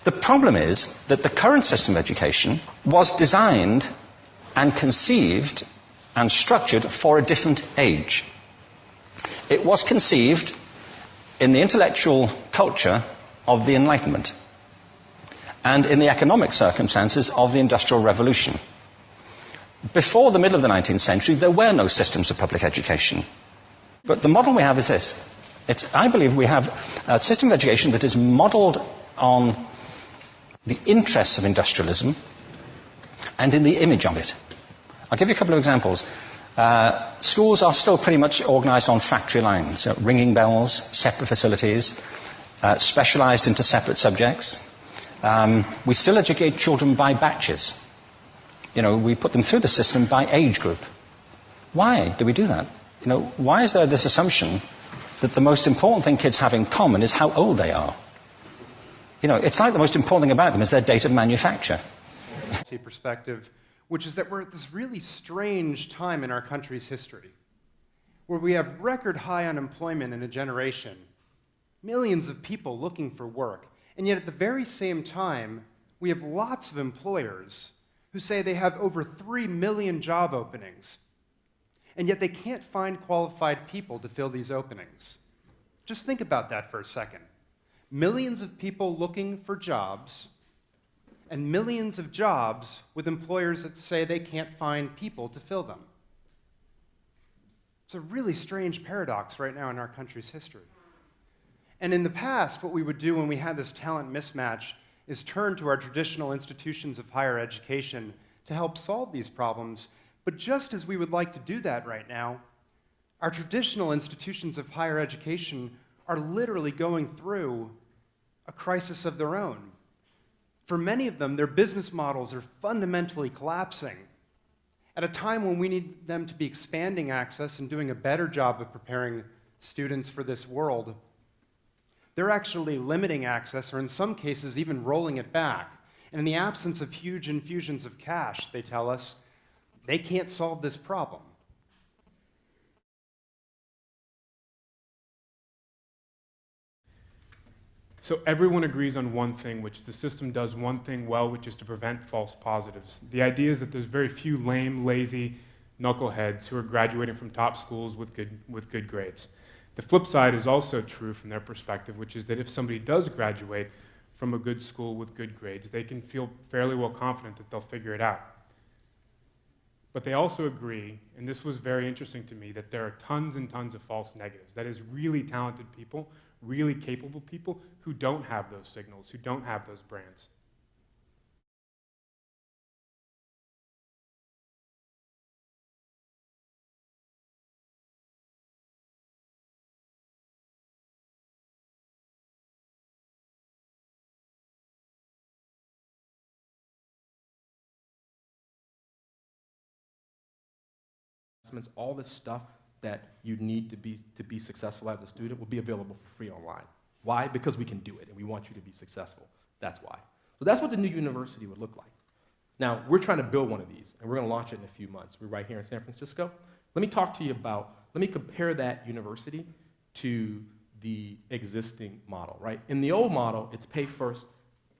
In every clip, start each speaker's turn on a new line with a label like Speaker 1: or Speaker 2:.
Speaker 1: The problem is that the current system of education was designed and conceived and structured for a different age. It was conceived in the intellectual culture of the Enlightenment and in the economic circumstances of the Industrial Revolution. Before the middle of the 19th century, there were no systems of public education. But the model we have is this. I believe we have a system of education that is modeled on the interests of industrialism and in the image of it. I'll give you a couple of examples. Schools are still pretty much organized on factory lines, ringing bells, separate facilities, specialized into separate subjects. We still educate children by batches. We put them through the system by age group. Why do we do that? Why is there this assumption that the most important thing kids have in common is how old they are? It's like the most important thing about them is their date of manufacture.
Speaker 2: Perspective, which is that we're at this really strange time in our country's history, where we have record high unemployment in a generation, millions of people looking for work, and yet at the very same time, we have lots of employers who say they have over 3 million job openings, and yet they can't find qualified people to fill these openings. Just think about that for a second. Millions of people looking for jobs, and millions of jobs with employers that say they can't find people to fill them. It's a really strange paradox right now in our country's history. And in the past, what we would do when we had this talent mismatch is turn to our traditional institutions of higher education to help solve these problems. But just as we would like to do that right now, our traditional institutions of higher education are literally going through a crisis of their own. For many of them, their business models are fundamentally collapsing. At a time when we need them to be expanding access and doing a better job of preparing students for this world, they're actually limiting access, or in some cases, even rolling it back. And in the absence of huge infusions of cash, they tell us, they can't solve this problem.
Speaker 3: So everyone agrees on one thing, which the system does one thing well, which is to prevent false positives. The idea is that there's very few lame, lazy knuckleheads who are graduating from top schools with good grades. The flip side is also true from their perspective, which is that if somebody does graduate from a good school with good grades, they can feel fairly well confident that they'll figure it out. But they also agree, and this was very interesting to me, that there are tons and tons of false negatives. That is, really talented people, really capable people who don't have those signals, who don't have those brands.
Speaker 4: All this stuff that you need to be successful as a student will be available for free online. Why? Because we can do it, and we want you to be successful. That's why. So that's what the new university would look like. Now, we're trying to build one of these, and we're going to launch it in a few months. We're right here in San Francisco. Let me talk to you about, let me compare that university to the existing model, right? In the old model, it's pay first,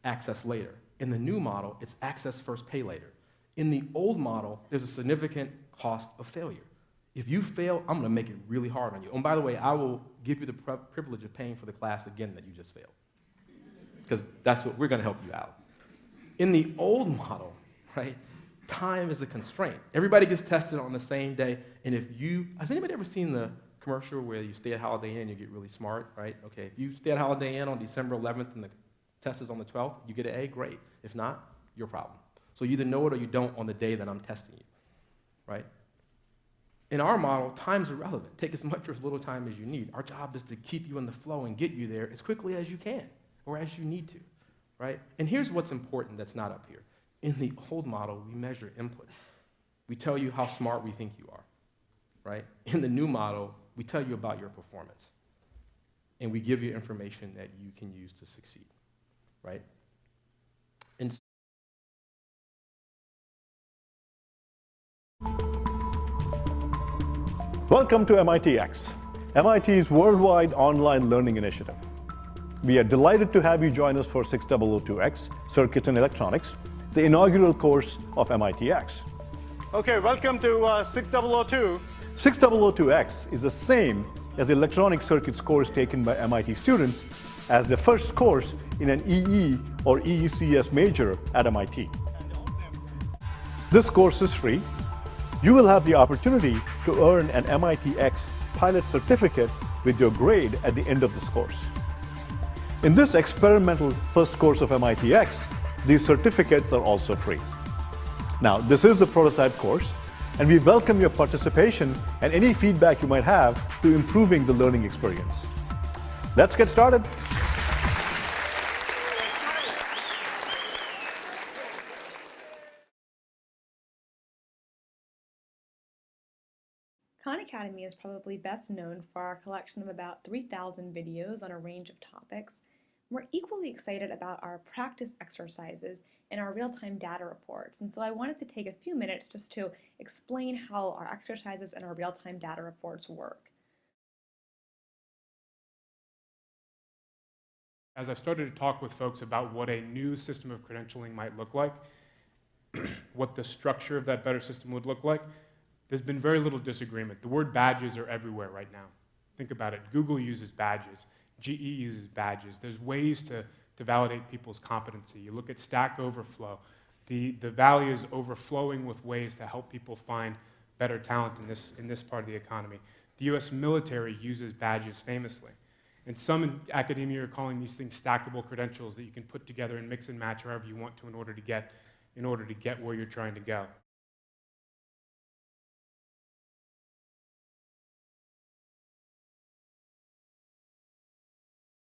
Speaker 4: access later. In the new model, it's access first, pay later. In the old model, there's a significant cost of failure. If you fail, I'm going to make it really hard on you. And by the way, I will give you the privilege of paying for the class again that you just failed, because that's what we're going to help you out. In the old model, right, time is a constraint. Everybody gets tested on the same day, and has anybody ever seen the commercial where you stay at Holiday Inn and you get really smart, right? Okay, if you stay at Holiday Inn on December 11th and the test is on the 12th, you get an A, great. If not, your problem. So you either know it or you don't on the day that I'm testing you, right? In our model, time's irrelevant. Take as much or as little time as you need. Our job is to keep you in the flow and get you there as quickly as you can, or as you need to, right? And here's what's important that's not up here. In the old model, we measure input. We tell you how smart we think you are, right? In the new model, we tell you about your performance. And we give you information that you can use to succeed, right? And
Speaker 5: Welcome to MITx, MIT's worldwide online learning initiative. We are delighted to have you join us for 6002X, Circuits and Electronics, the inaugural course of MITx.
Speaker 6: Okay, welcome to 6002.
Speaker 5: 6002X is the same as the Electronic Circuits course taken by MIT students as their first course in an EE or EECS major at MIT. This course is free. You will have the opportunity to earn an MITx pilot certificate with your grade at the end of this course. In this experimental first course of MITx, these certificates are also free. Now, this is the prototype course, and we welcome your participation and any feedback you might have to improving the learning experience. Let's get started.
Speaker 7: Khan Academy is probably best known for our collection of about 3,000 videos on a range of topics. We're equally excited about our practice exercises and our real-time data reports, and so I wanted to take a few minutes just to explain how our exercises and our real-time data reports work.
Speaker 3: As I've started to talk with folks about what a new system of credentialing might look like, what the structure of that better system would look like, there's been very little disagreement. The word badges are everywhere right now. Think about it. Google uses badges. GE uses badges. There's ways to validate people's competency. You look at Stack Overflow. The Valley is overflowing with ways to help people find better talent in this part of the economy. The US military uses badges famously. And some in academia are calling these things stackable credentials that you can put together and mix and match however you want to in order to get where you're trying to go.